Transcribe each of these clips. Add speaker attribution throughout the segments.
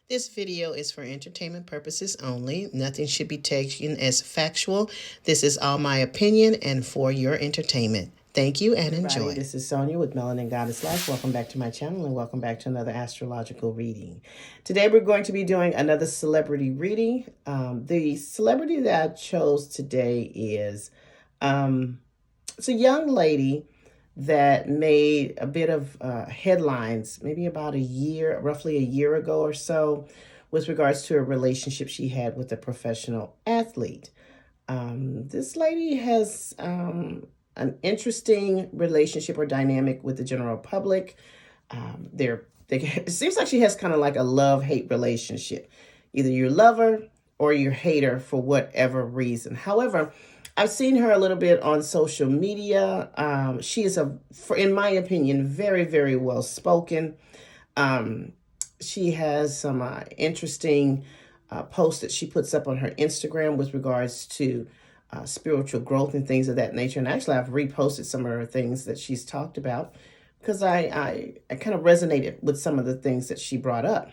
Speaker 1: This video is for entertainment purposes only. Nothing should be taken as factual. This is all my opinion and for your entertainment. Thank you and enjoy. This is Sonia with Melanin Goddess Life. Welcome back to my channel and welcome back to another astrological reading. Today we're going to be doing another celebrity reading. The celebrity that I chose today is it's a young lady that made a bit of headlines maybe about roughly a year ago or so, with regards to a relationship she had with a professional athlete. This lady has an interesting relationship or dynamic with the general public. It seems like she has kind of like a love-hate relationship. Either you love her or you hate her for whatever reason. However, I've seen her a little bit on social media. She is, in my opinion, very, very well spoken. She has some interesting posts that she puts up on her Instagram with regards to spiritual growth and things of that nature. And actually, I've reposted some of her things that she's talked about because I kind of resonated with some of the things that she brought up.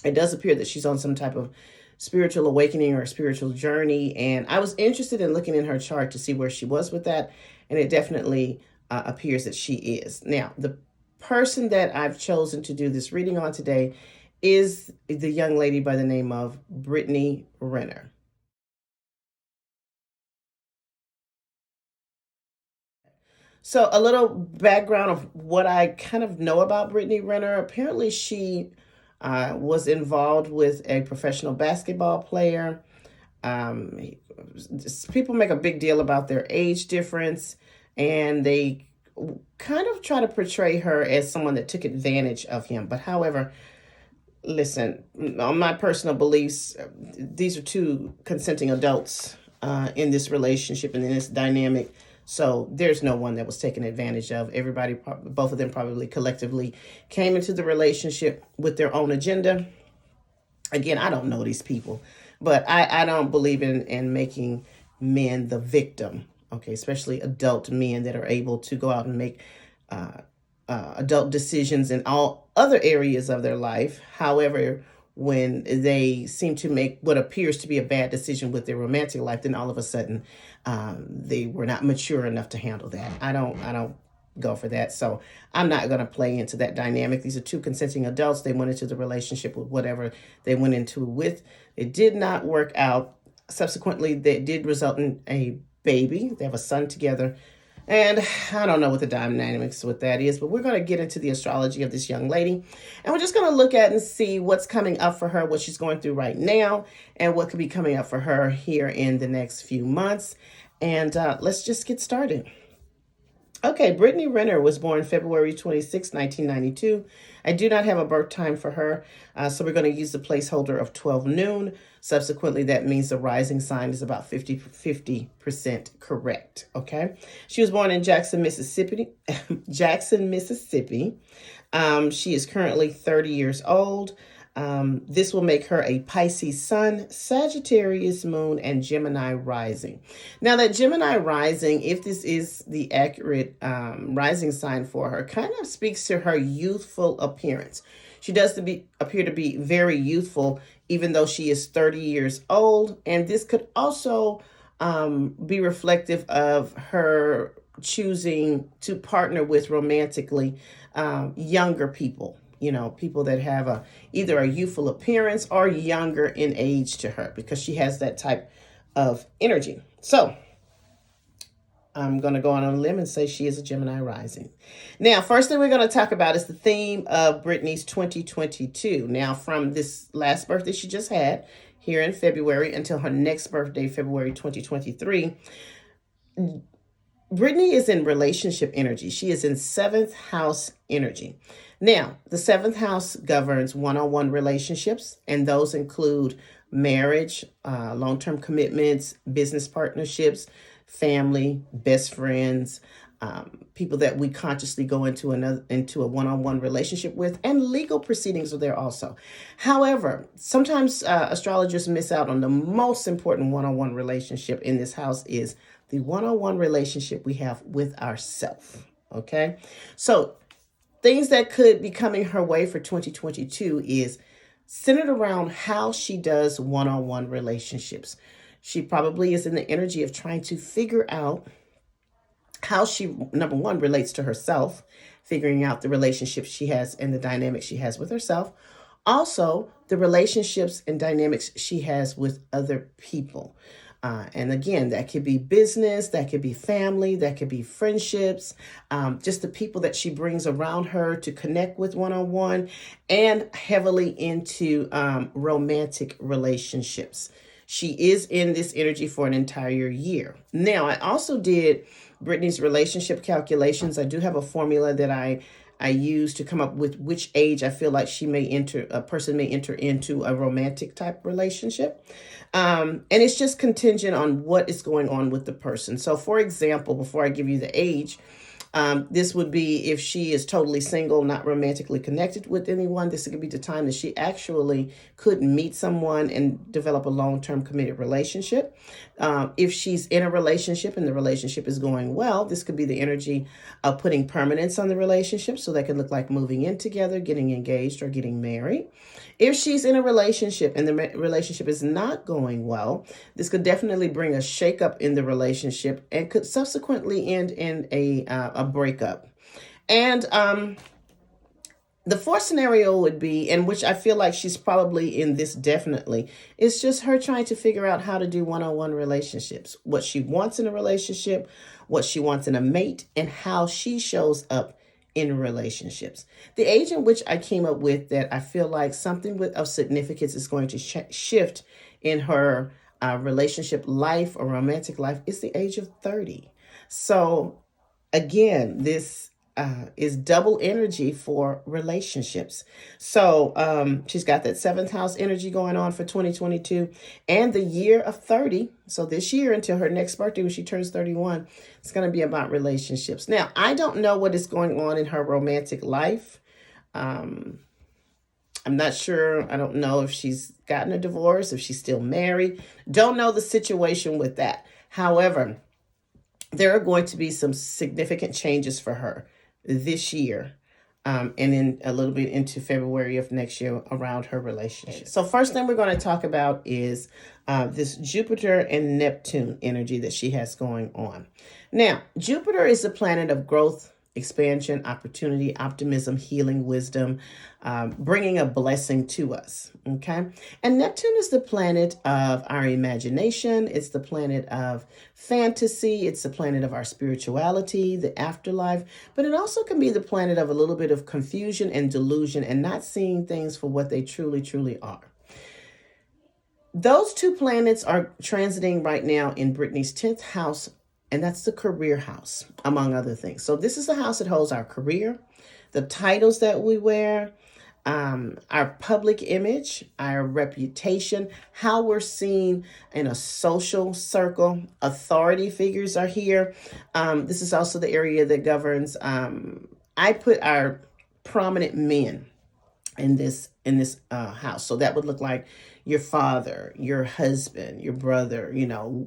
Speaker 1: It does appear that she's on some type of spiritual awakening or spiritual journey, and I was interested in looking in her chart to see where she was with that, and it definitely appears that she is. Now, the person that I've chosen to do this reading on today is the young lady by the name of Brittany Renner. So a little background of what I kind of know about Brittany Renner. Apparently she was involved with a professional basketball player. People make a big deal about their age difference, and they kind of try to portray her as someone that took advantage of him. But however, listen, on my personal beliefs, these are two consenting adults in this relationship and in this dynamic. So there's no one that was taken advantage of. Everybody, both of them probably collectively came into the relationship with their own agenda. Again, I don't know these people, but I don't believe in making men the victim, okay? Especially adult men that are able to go out and make adult decisions in all other areas of their life. However, when they seem to make what appears to be a bad decision with their romantic life, then all of a sudden they were not mature enough to handle that. I don't go for that. So I'm not going to play into that dynamic. These are two consenting adults. They went into the relationship with whatever they went into with. It did not work out. Subsequently, that did result in a baby. They have a son together. And I don't know what the dynamics with that is, but we're going to get into the astrology of this young lady. And we're just going to look at and see what's coming up for her, what she's going through right now, and what could be coming up for her here in the next few months. And let's just get started. Okay, Brittany Renner was born February 26, 1992. I do not have a birth time for her, so we're going to use the placeholder of 12 noon. Subsequently, that means the rising sign is about 50% correct, okay? She was born in Jackson, Mississippi. She is currently 30 years old. This will make her a Pisces sun, Sagittarius moon, and Gemini rising. Now that Gemini rising, if this is the accurate rising sign for her, kind of speaks to her youthful appearance. She does appear to be very youthful, even though she is 30 years old. And this could also be reflective of her choosing to partner with romantically younger people. You know, people that have either a youthful appearance or younger in age to her, because she has that type of energy. So I'm going to go on a limb and say she is a Gemini rising. Now, first thing we're going to talk about is the theme of Brittany's 2022. Now, from this last birthday she just had here in February until her next birthday, February 2023, Brittany is in relationship energy. She is in 7th house energy. Now, the 7th house governs one-on-one relationships, and those include marriage, long-term commitments, business partnerships, family, best friends, people that we consciously go into a one-on-one relationship with, and legal proceedings are there also. However, sometimes astrologers miss out on the most important one-on-one relationship in this house is the one-on-one relationship we have with ourselves. Okay, so things that could be coming her way for 2022 is centered around how she does one-on-one relationships. She probably is in the energy of trying to figure out how she, number one, relates to herself, figuring out the relationships she has and the dynamics she has with herself. Also, the relationships and dynamics she has with other people. And again, that could be business, that could be family, that could be friendships, just the people that she brings around her to connect with one-on-one, and heavily into romantic relationships. She is in this energy for an entire year. Now, I also did Brittany's relationship calculations. I do have a formula that I use to come up with which age I feel like a person may enter into a romantic type relationship. And it's just contingent on what is going on with the person. So for example, before I give you the age, this would be if she is totally single, not romantically connected with anyone. This could be the time that she actually could meet someone and develop a long-term committed relationship. If she's in a relationship and the relationship is going well, this could be the energy of putting permanence on the relationship. So that could look like moving in together, getting engaged, or getting married. If she's in a relationship and the relationship is not going well, this could definitely bring a shakeup in the relationship and could subsequently end in a breakup. And the fourth scenario would be, and which I feel like she's probably in this definitely, is just her trying to figure out how to do one-on-one relationships, what she wants in a relationship, what she wants in a mate, and how she shows up in relationships. The age in which I came up with that I feel like something of significance is going to shift in her relationship life or romantic life is the age of 30. So again, this is double energy for relationships. So she's got that seventh house energy going on for 2022 and the year of 30. So this year until her next birthday when she turns 31, it's going to be about relationships. Now, I don't know what is going on in her romantic life. I'm not sure. I don't know if she's gotten a divorce, if she's still married. Don't know the situation with that. However, there are going to be some significant changes for her this year, and then a little bit into February of next year around her relationship. So first thing we're going to talk about is this Jupiter and Neptune energy that she has going on. Now, Jupiter is the planet of growth, expansion, opportunity, optimism, healing, wisdom, bringing a blessing to us, okay? And Neptune is the planet of our imagination. It's the planet of fantasy. It's the planet of our spirituality, the afterlife, but it also can be the planet of a little bit of confusion and delusion and not seeing things for what they truly, truly are. Those two planets are transiting right now in Brittany's 10th house, and that's the career house, among other things. So this is the house that holds our career, the titles that we wear, our public image, our reputation, how we're seen in a social circle. Authority figures are here. This is also the area that governs, I put our prominent men in this house. So that would look like your father, your husband, your brother,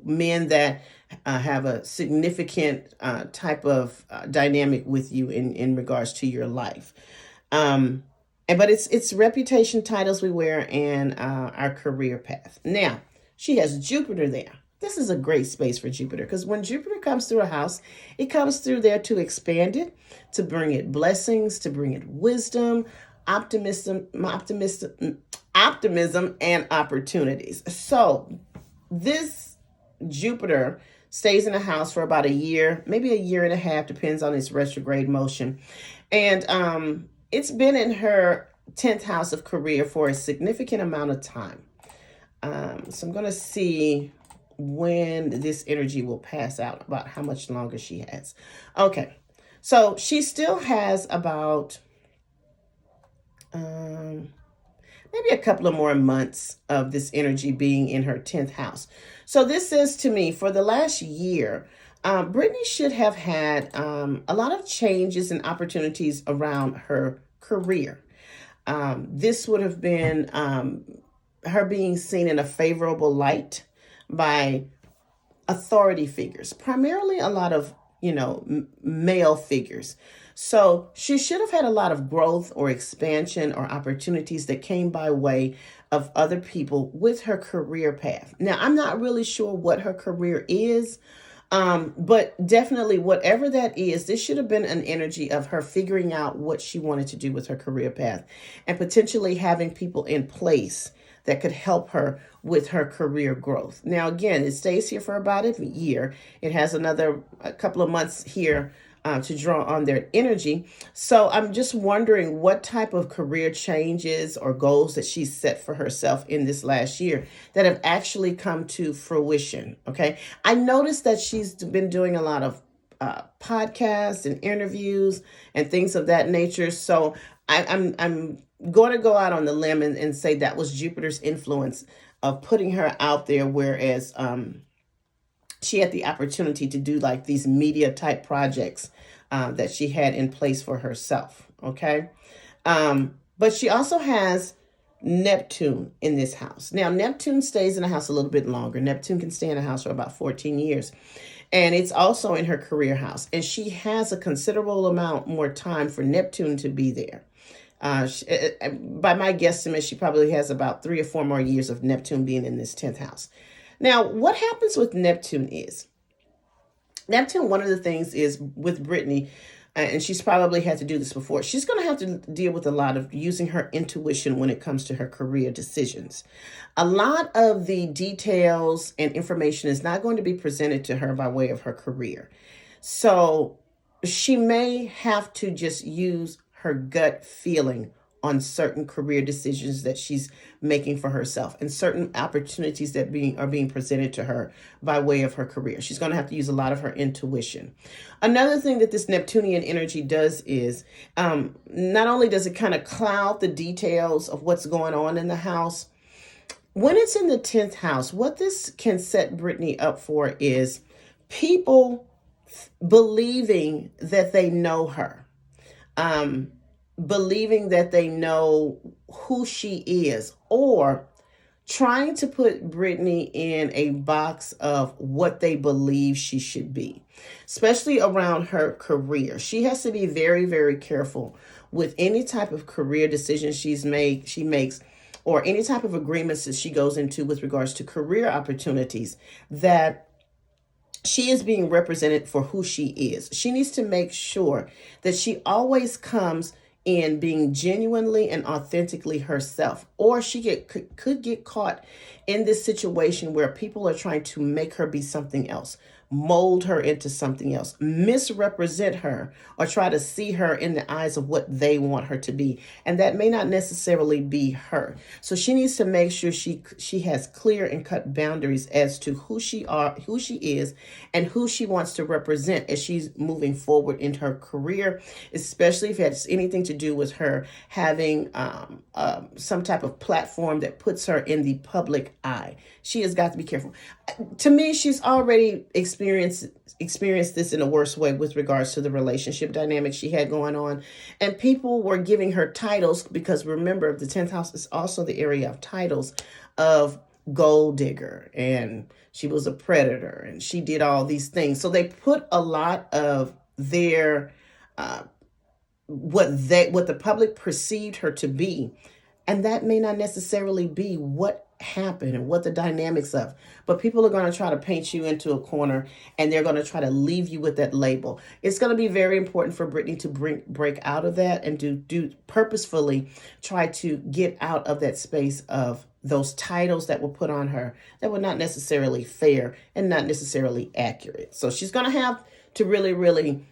Speaker 1: men that have a significant type of dynamic with you in regards to your life. But it's reputation, titles we wear, and our career path. Now, she has Jupiter there. This is a great space for Jupiter because when Jupiter comes through a house, it comes through there to expand it, to bring it blessings, to bring it wisdom, optimism, and opportunities. So this Jupiter stays in the house for about a year, maybe a year and a half, depends on its retrograde motion. And it's been in her 10th house of career for a significant amount of time. So I'm going to see when this energy will pass out, about how much longer she has. Okay, so she still has about maybe a couple of more months of this energy being in her 10th house. So this says to me, for the last year, Brittany should have had a lot of changes and opportunities around her career. This would have been her being seen in a favorable light by authority figures, primarily a lot of, male figures. So she should have had a lot of growth or expansion or opportunities that came by way of other people with her career path. Now, I'm not really sure what her career is, but definitely whatever that is, this should have been an energy of her figuring out what she wanted to do with her career path and potentially having people in place that could help her with her career growth. Now, again, it stays here for about a year. It has a couple of months here to draw on their energy. So I'm just wondering what type of career changes or goals that she's set for herself in this last year that have actually come to fruition. Okay. I noticed that she's been doing a lot of podcasts and interviews and things of that nature. So I'm going to go out on the limb and say that was Jupiter's influence of putting her out there, whereas she had the opportunity to do like these media type projects that she had in place for herself. Okay. But she also has Neptune in this house. Now, Neptune stays in a house a little bit longer. Neptune can stay in a house for about 14 years. And it's also in her career house. And she has a considerable amount more time for Neptune to be there. By my guesstimate, she probably has about 3 or 4 more years of Neptune being in this 10th house. Now, what happens with Neptune is, Neptune, one of the things is with Brittany, and she's probably had to do this before, she's going to have to deal with a lot of using her intuition when it comes to her career decisions. A lot of the details and information is not going to be presented to her by way of her career. So she may have to just use her gut feeling on certain career decisions that she's making for herself and certain opportunities that are being presented to her by way of her career. She's going to have to use a lot of her intuition. Another thing that this Neptunian energy does is not only does it kind of cloud the details of what's going on in the house, when it's in the 10th house, what this can set Brittany up for is people believing that they know her. Believing that they know who she is, or trying to put Brittany in a box of what they believe she should be, especially around her career. She has to be very, very careful with any type of career decision she makes, or any type of agreements that she goes into with regards to career opportunities, that she is being represented for who she is. She needs to make sure that she always comes in being genuinely and authentically herself, or she could get caught in this situation where people are trying to make her be something else, mold her into something else, misrepresent her, or try to see her in the eyes of what they want her to be, and that may not necessarily be her. So she needs to make sure she has clear and cut boundaries as to who she is, and who she wants to represent as she's moving forward in her career, especially if it has anything to do with her having some type of platform that puts her in the public eye. She has got to be careful. To me, she's already experienced this in a worse way with regards to the relationship dynamic she had going on. And people were giving her titles because, remember, the 10th house is also the area of titles of gold digger, and she was a predator, and she did all these things. So they put a lot of their what the public perceived her to be, and that may not necessarily be what happened and what the dynamics of. But people are going to try to paint you into a corner, and they're going to try to leave you with that label. It's going to be very important for Brittany to break out of that and do purposefully try to get out of that space of those titles that were put on her that were not necessarily fair and not necessarily accurate. So she's going to have to really, really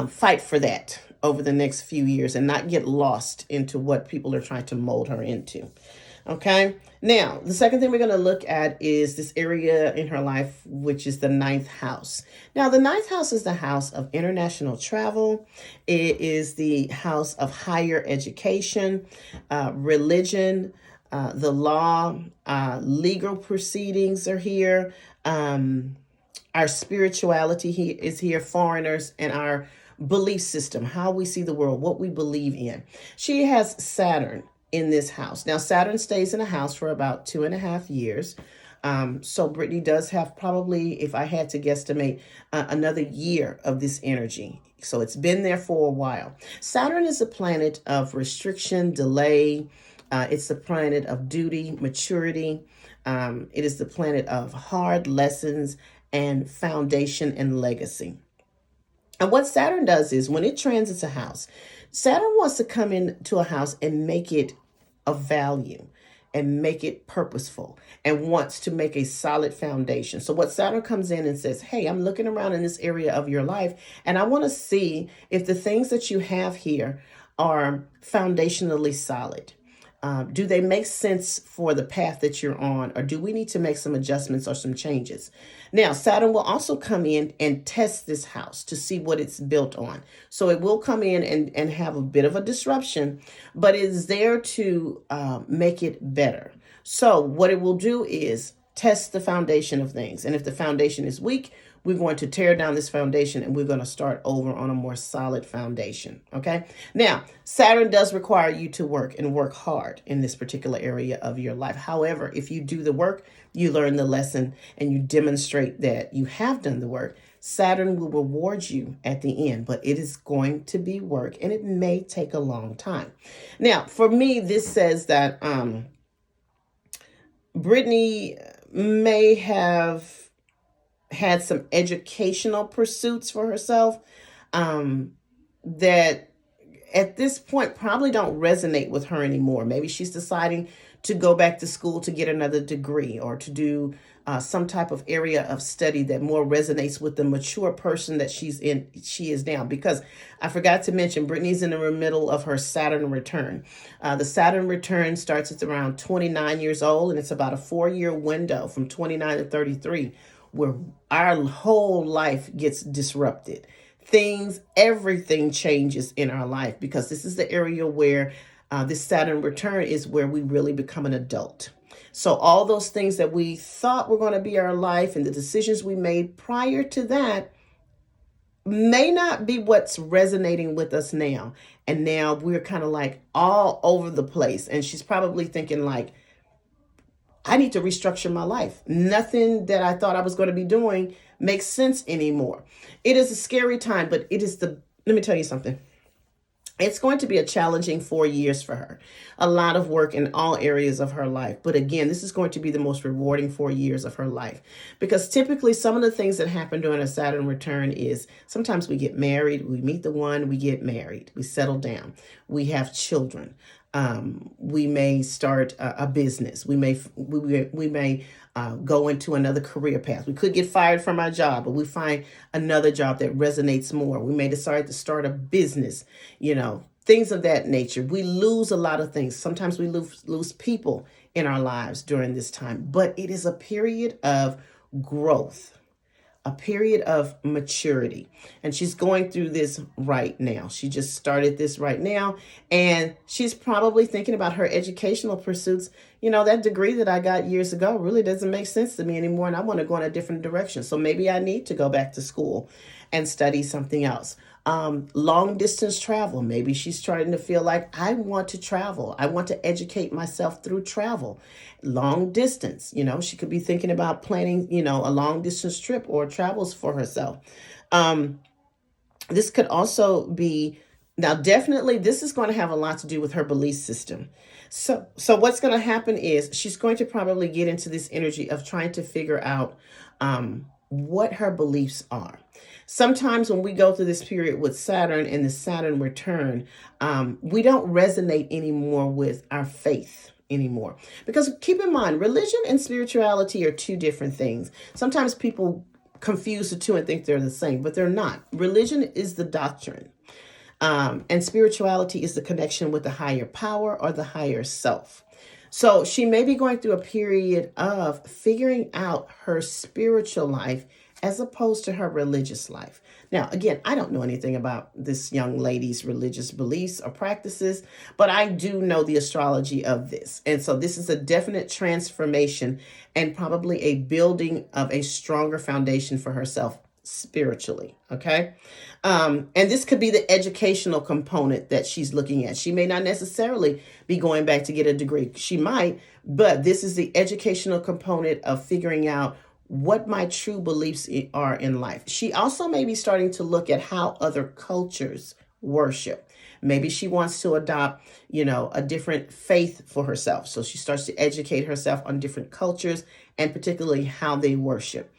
Speaker 1: fight for that over the next few years and not get lost into what people are trying to mold her into. Okay. Now, the second thing we're going to look at is this area in her life, which is the 9th house. Now, the 9th house is the house of international travel. It is the house of higher education, religion, the law, legal proceedings are here. Our spirituality is here, foreigners, and our belief system, how we see the world, what we believe in. She has Saturn in this house. Now, Saturn stays in a house for about 2.5 years. So Brittany does have probably, if I had to guesstimate, another year of this energy. So it's been there for a while. Saturn is a planet of restriction, delay. It's the planet of duty, maturity. It is the planet of hard lessons and foundation and legacy. And what Saturn does is when it transits a house, Saturn wants to come into a house and make it of value and make it purposeful and wants to make a solid foundation. So what Saturn comes in and says, hey, I'm looking around in this area of your life and I want to see if the things that you have here are foundationally solid. Do they make sense for the path that you're on, or do we need to make some adjustments or some changes? Now, Saturn will also come in and test this house to see what it's built on. So it will come in and have a bit of a disruption, but it is there to make it better. So what it will do is test the foundation of things. And if the foundation is weak, we're going to tear down this foundation and we're going to start over on a more solid foundation. Okay. Now, Saturn does require you to work and work hard in this particular area of your life. However, if you do the work, you learn the lesson and you demonstrate that you have done the work, Saturn will reward you at the end, but it is going to be work and it may take a long time. Now, for me, this says that Brittany may have had some educational pursuits for herself that at this point probably don't resonate with her anymore. Maybe she's deciding to go back to school to get another degree or to do some type of area of study that more resonates with the mature person that she is now. Because I forgot to mention, Brittany's in the middle of her Saturn return. The Saturn return starts at around 29 years old, and it's about a 4-year window from 29 to 33 where our whole life gets disrupted. Everything changes in our life because this is the area where this Saturn return is where we really become an adult. So all those things that we thought were going to be our life and the decisions we made prior to that may not be what's resonating with us now. And now we're kind of like all over the place. And she's probably thinking like, I need to restructure my life. Nothing that I thought I was going to be doing makes sense anymore. It is a scary time, but let me tell you something. It's going to be a challenging 4 years for her. A lot of work in all areas of her life. But again, this is going to be the most rewarding 4 years of her life. Because typically some of the things that happen during a Saturn return is sometimes we get married, we meet the one, we get married, we settle down, we have children. We may start a business. We may go into another career path. We could get fired from our job, but we find another job that resonates more. We may decide to start a business, things of that nature. We lose a lot of things. Sometimes we lose people in our lives during this time, but it is a period of growth, a period of maturity. And she's going through this right now. She just started this right now. And she's probably thinking about her educational pursuits. That degree that I got years ago really doesn't make sense to me anymore. And I want to go in a different direction. So maybe I need to go back to school and study something else. Long distance travel. Maybe she's starting to feel like I want to travel. I want to educate myself through travel. Long distance, she could be thinking about planning, a long distance trip or travels for herself. This could also be, now definitely this is going to have a lot to do with her belief system. So what's going to happen is she's going to probably get into this energy of trying to figure out what her beliefs are. Sometimes when we go through this period with Saturn and the Saturn return, we don't resonate anymore with our faith anymore. Because keep in mind, religion and spirituality are two different things. Sometimes people confuse the two and think they're the same, but they're not. Religion is the doctrine. And spirituality is the connection with the higher power or the higher self. So she may be going through a period of figuring out her spiritual life as opposed to her religious life. Now, again, I don't know anything about this young lady's religious beliefs or practices, but I do know the astrology of this. And so this is a definite transformation and probably a building of a stronger foundation for herself spiritually. Okay. And this could be the educational component that she's looking at. She may not necessarily be going back to get a degree. She might, but this is the educational component of figuring out what my true beliefs are in life. She also may be starting to look at how other cultures worship. Maybe she wants to adopt, a different faith for herself. So she starts to educate herself on different cultures and particularly how they worship.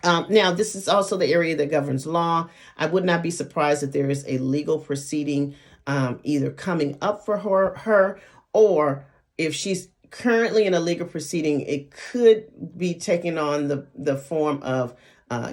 Speaker 1: Now, this is also the area that governs law. I would not be surprised if there is a legal proceeding either coming up for her, or if she's currently in a legal proceeding, it could be taking on the form of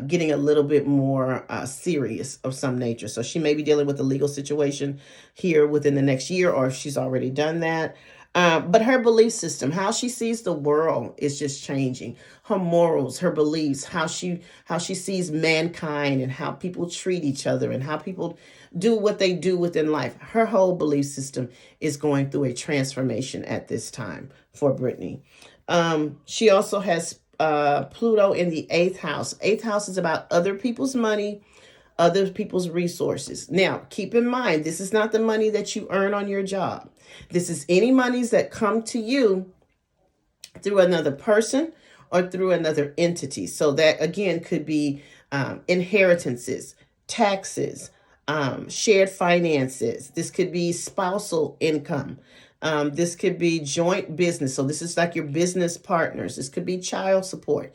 Speaker 1: getting a little bit more serious of some nature. So she may be dealing with a legal situation here within the next year, or if she's already done that. But her belief system, how she sees the world, is just changing. Her morals, her beliefs, how she sees mankind and how people treat each other and how people do what they do within life. Her whole belief system is going through a transformation at this time for Brittany. She also has Pluto in the 8th house. 8th house is about other people's money, other people's resources. Now, keep in mind, this is not the money that you earn on your job. This is any monies that come to you through another person or through another entity. So that, again, could be inheritances, taxes, shared finances. This could be spousal income. This could be joint business. So this is like your business partners. This could be child support.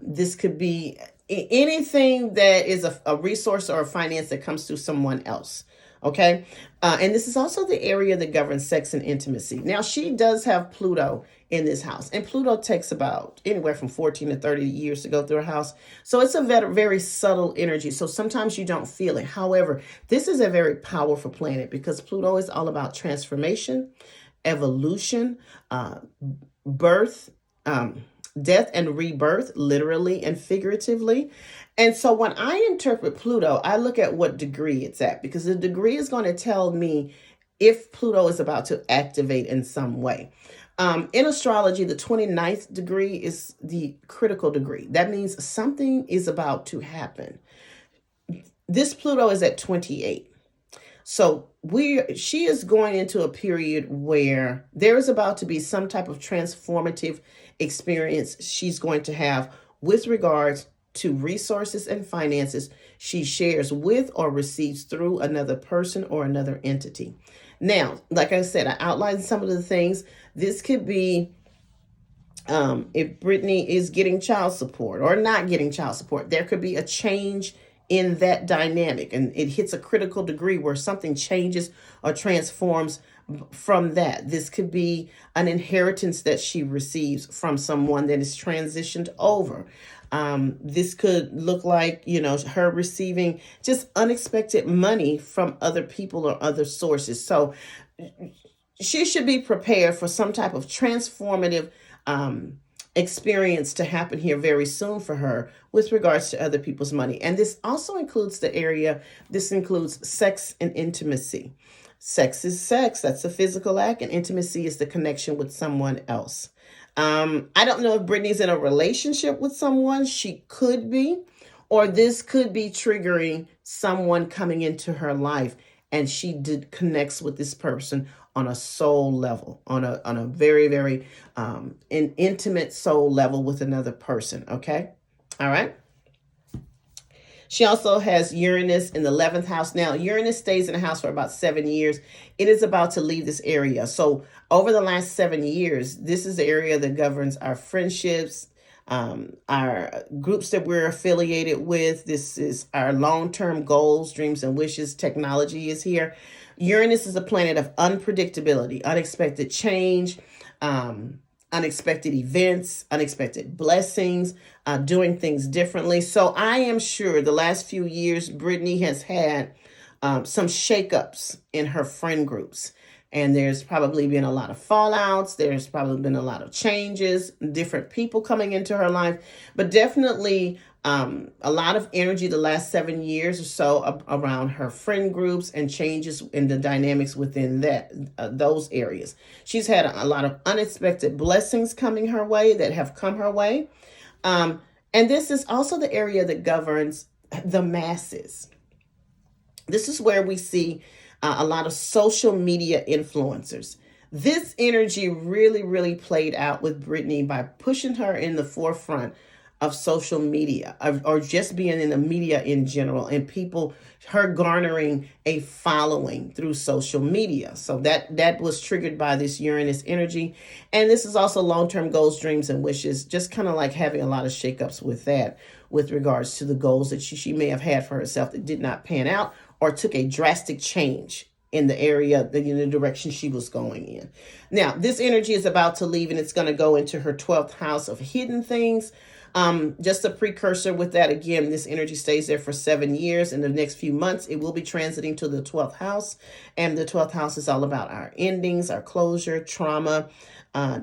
Speaker 1: This could be anything that is a resource or a finance that comes through someone else. Okay. And this is also the area that governs sex and intimacy. Now, she does have Pluto in this house, and Pluto takes about anywhere from 14 to 30 years to go through a house. So it's a very, very subtle energy. So sometimes you don't feel it. However, this is a very powerful planet because Pluto is all about transformation, evolution, birth, death and rebirth, literally and figuratively. And so when I interpret Pluto, I look at what degree it's at, because the degree is going to tell me if Pluto is about to activate in some way. In astrology, the 29th degree is the critical degree. That means something is about to happen. This Pluto is at 28. So she is going into a period where there is about to be some type of transformative experience she's going to have with regards to resources and finances she shares with or receives through another person or another entity. Now, like I said, I outlined some of the things. This could be if Brittany is getting child support or not getting child support. There could be a change in that dynamic, and it hits a critical degree where something changes or transforms from that. This could be an inheritance that she receives from someone that is transitioned over. This could look like, her receiving just unexpected money from other people or other sources. So she should be prepared for some type of transformative experience to happen here very soon for her with regards to other people's money. And this also includes this includes sex and intimacy. Sex is sex. That's a physical act, and intimacy is the connection with someone else. I don't know if Brittany's in a relationship with someone. She could be, or this could be triggering someone coming into her life, and she connects with this person on a soul level, on a very, very an intimate soul level with another person. Okay. All right. She also has Uranus in the 11th house. Now, Uranus stays in the house for about 7 years. It is about to leave this area. So over the last 7 years, this is the area that governs our friendships, our groups that we're affiliated with. This is our long-term goals, dreams, and wishes. Technology is here. Uranus is a planet of unpredictability, unexpected change, unexpected events, unexpected blessings, doing things differently. So I am sure the last few years, Brittany has had some shakeups in her friend groups. And there's probably been a lot of fallouts. There's probably been a lot of changes, different people coming into her life, but definitely a lot of energy the last 7 years or so around her friend groups and changes in the dynamics within those areas. She's had a lot of unexpected blessings coming her way that have come her way. And this is also the area that governs the masses. This is where we see a lot of social media influencers. This energy really, really played out with Brittany by pushing her in the forefront of social media, or just being in the media in general, and people, her garnering a following through social media. So that was triggered by this Uranus energy. And this is also long-term goals, dreams, and wishes, just kind of like having a lot of shakeups with that, with regards to the goals that she may have had for herself that did not pan out, or took a drastic change in the area, in the direction she was going in. Now, this energy is about to leave, and it's going to go into her 12th house of hidden things. Just a precursor with that, again, this energy stays there for 7 years. In the next few months, it will be transiting to the 12th house. And the 12th house is all about our endings, our closure, trauma,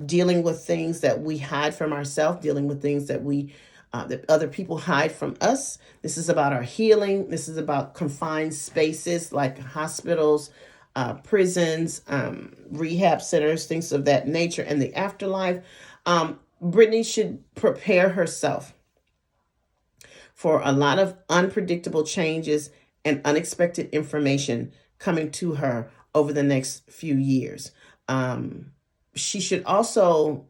Speaker 1: dealing with things that we hide from ourselves, dealing with things that that other people hide from us. This is about our healing. This is about confined spaces like hospitals, prisons, rehab centers, things of that nature, and the afterlife. Brittany should prepare herself for a lot of unpredictable changes and unexpected information coming to her over the next few years. She should also,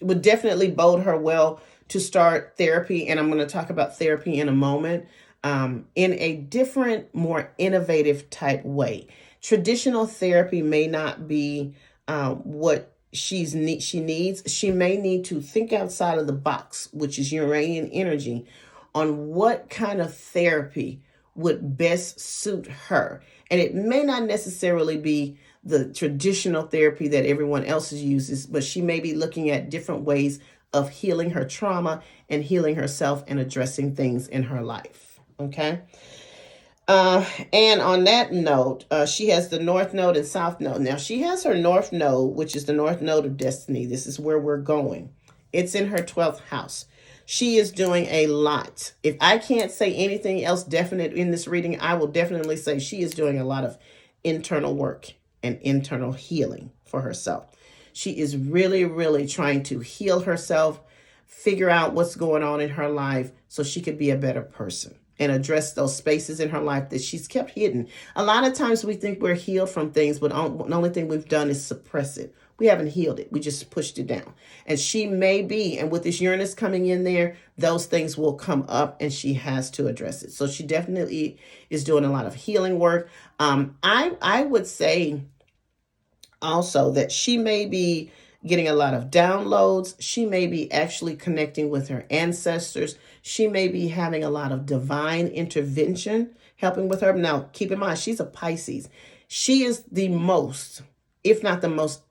Speaker 1: would definitely bode her well to start therapy, and I'm going to talk about therapy in a moment, in a different, more innovative type way. Traditional therapy may not be what she needs. She may need to think outside of the box, which is Uranian energy, on what kind of therapy would best suit her. And it may not necessarily be the traditional therapy that everyone else uses, but she may be looking at different ways of healing her trauma and healing herself and addressing things in her life. Okay. And on that note, she has the North Node and South Node. Now, she has her North Node, which is the North Node of Destiny. This is where we're going. It's in her 12th house. She is doing a lot. If I can't say anything else definite in this reading, I will definitely say she is doing a lot of internal work and internal healing for herself. She is really, really trying to heal herself, figure out what's going on in her life so she could be a better person and address those spaces in her life that she's kept hidden. A lot of times we think we're healed from things, but the only thing we've done is suppress it. We haven't healed it. We just pushed it down. And she may be, and with this Uranus coming in there, those things will come up and she has to address it. So she definitely is doing a lot of healing work. I would say also that she may be getting a lot of downloads. She may be actually connecting with her ancestors. She may be having a lot of divine intervention helping with her. Now, keep in mind, she's a Pisces. She is the most, if not the most,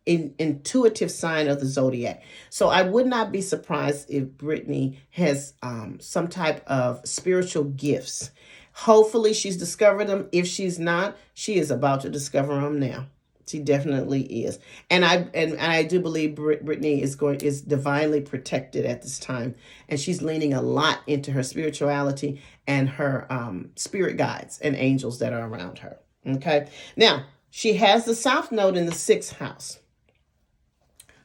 Speaker 1: intuitive sign of the zodiac. So I would not be surprised if Brittany has some type of spiritual gifts. Hopefully she's discovered them. If she's not, she is about to discover them now. She definitely is. And I do believe Brittany is divinely protected at this time. And she's leaning a lot into her spirituality and her spirit guides and angels that are around her. Okay. Now, she has the South Node in the 6th house.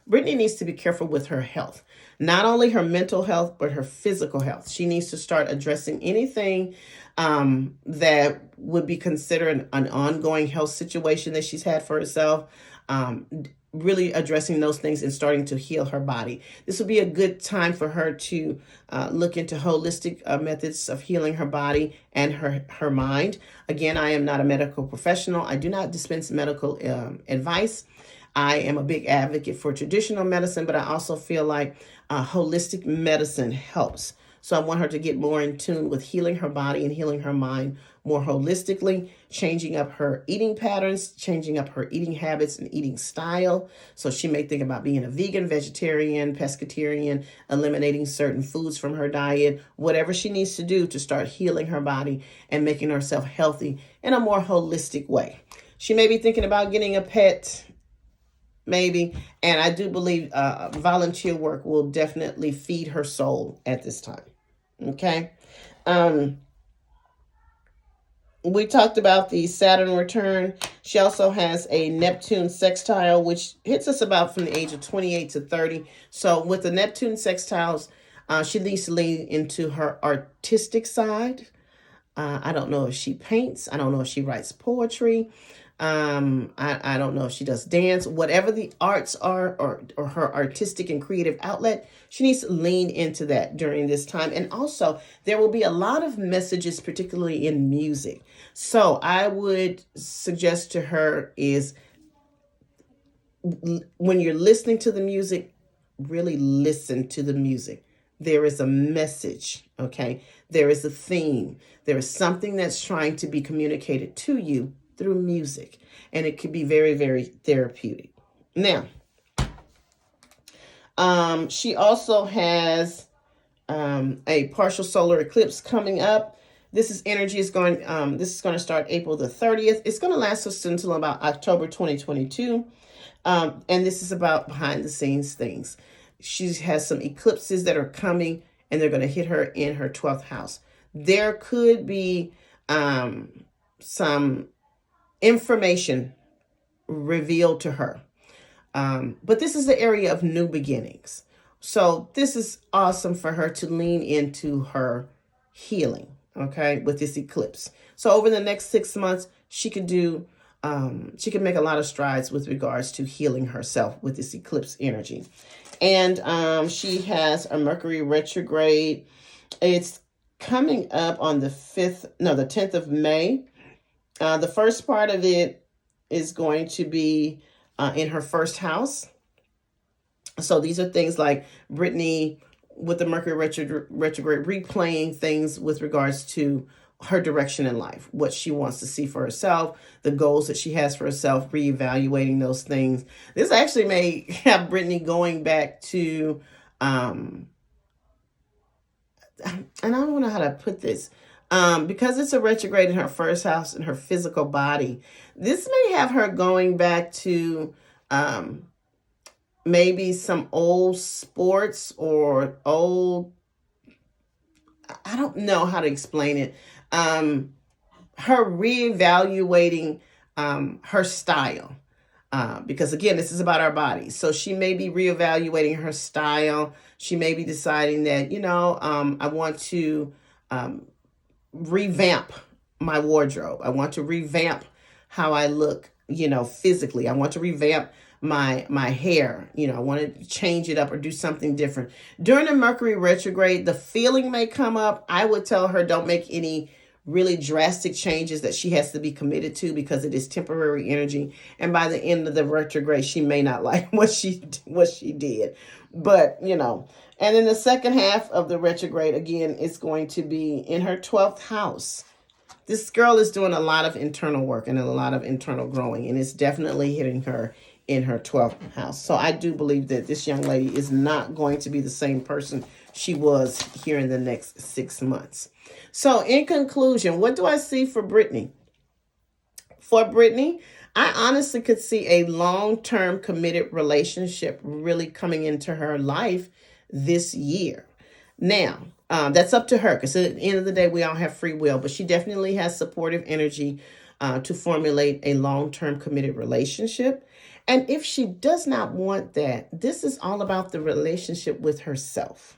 Speaker 1: Brittany needs to be careful with her health. Not only her mental health, but her physical health. She needs to start addressing anything that would be considered an ongoing health situation that she's had for herself. Really addressing those things and starting to heal her body. This would be a good time for her to look into holistic methods of healing her body and her mind. Again, I am not a medical professional. I do not dispense medical advice. I am a big advocate for traditional medicine, but I also feel like holistic medicine helps. So I want her to get more in tune with healing her body and healing her mind more holistically, changing up her eating patterns, changing up her eating habits and eating style. So she may think about being a vegan, vegetarian, pescatarian, eliminating certain foods from her diet, whatever she needs to do to start healing her body and making herself healthy in a more holistic way. She may be thinking about getting a pet, maybe. And I do believe volunteer work will definitely feed her soul at this time. Okay. We talked about the Saturn return. She also has a Neptune sextile, which hits us about from the age of 28 to 30. So with the Neptune sextiles, She needs to lean into her artistic side. I don't know if she paints. I don't know if she writes poetry. I don't know if she does dance. Whatever the arts are, or her artistic and creative outlet, she needs to lean into that during this time. And also, there will be a lot of messages, particularly in music. So I would suggest to her is when you're listening to the music, really listen to the music. There is a message, okay? There is a theme. There is something that's trying to be communicated to you through music, and it can be very, very therapeutic. Now, she also has a partial solar eclipse coming up. This is energy is going. This is going to start April the 30th. It's going to last us until about October 2022. And this is about behind the scenes things. She has some eclipses that are coming, and they're going to hit her in her 12th house. There could be some information revealed to her. But this is the area of new beginnings. So this is awesome for her to lean into her healing, okay, with this eclipse. So over the next 6 months, she could make a lot of strides with regards to healing herself with this eclipse energy. And she has a Mercury retrograde. It's coming up on the 10th of May. The first part of it is going to be in her first house. So these are things like Brittany with the Mercury retrograde replaying things with regards to her direction in life, what she wants to see for herself, the goals that she has for herself, reevaluating those things. This actually may have Brittany going back to, and I don't know how to put this, because it's a retrograde in her first house in her physical body. This may have her going back to maybe some old sports or old, I don't know how to explain it. Her reevaluating her style. Because again, this is about our bodies. So she may be reevaluating her style. She may be deciding that, I want to revamp my wardrobe. I want to revamp how I look, physically. I want to revamp my hair. I want to change it up or do something different. During the Mercury retrograde, the feeling may come up. I would tell her don't make any really drastic changes that she has to be committed to, because it is temporary energy. And by the end of the retrograde, she may not like what she did. But, and then the second half of the retrograde, again, is going to be in her 12th house. This girl is doing a lot of internal work and a lot of internal growing, and it's definitely hitting her in her 12th house. So I do believe that this young lady is not going to be the same person she was here in the next 6 months. So in conclusion, what do I see for Brittany? For Brittany, I honestly could see a long-term committed relationship really coming into her life this year. Now, that's up to her, because at the end of the day, we all have free will, but she definitely has supportive energy to formulate a long-term committed relationship. And if she does not want that, this is all about the relationship with herself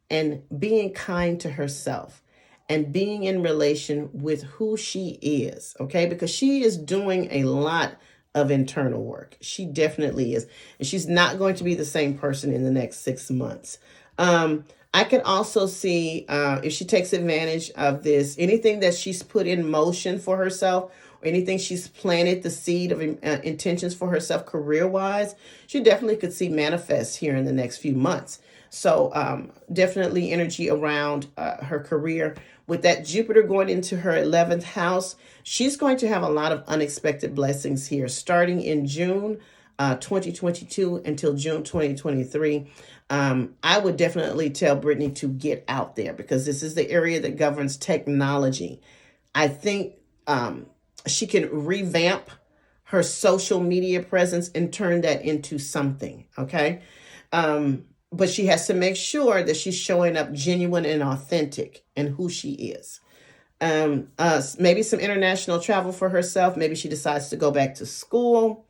Speaker 1: and being kind to herself and being in relation with who she is, okay? Because she is doing a lot of internal work. She definitely is. And she's not going to be the same person in the next 6 months. I can also see if she takes advantage of this, anything that she's put in motion for herself, or anything she's planted the seed of intentions for herself career-wise, she definitely could see manifest here in the next few months. So definitely energy around her career. With that Jupiter going into her 11th house, she's going to have a lot of unexpected blessings here, starting in June 2022 until June 2023. I would definitely tell Brittany to get out there, because this is the area that governs technology. I think she can revamp her social media presence and turn that into something, okay? But she has to make sure that she's showing up genuine and authentic in who she is. Maybe some international travel for herself. Maybe she decides to go back to school.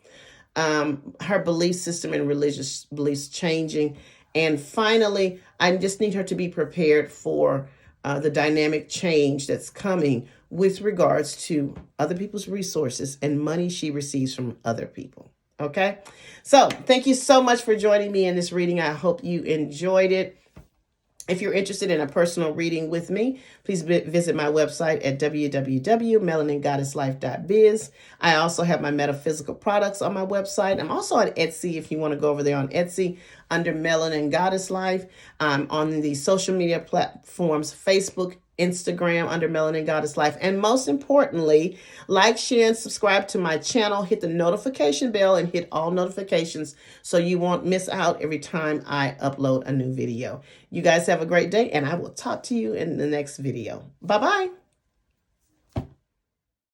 Speaker 1: Her belief system and religious beliefs changing. And finally, I just need her to be prepared for the dynamic change that's coming with regards to other people's resources and money she receives from other people. Okay? So thank you so much for joining me in this reading. I hope you enjoyed it. If you're interested in a personal reading with me, please visit my website at www.melaningoddesslife.biz. I also have my metaphysical products on my website. I'm also on Etsy if you want to go over there on Etsy under Melanin Goddess Life. I'm on the social media platforms, Facebook, Instagram under Melanin Goddess Life. And most importantly, like, share, and subscribe to my channel. Hit the notification bell and hit all notifications so you won't miss out every time I upload a new video. You guys have a great day, and I will talk to you in the next video. Bye-bye.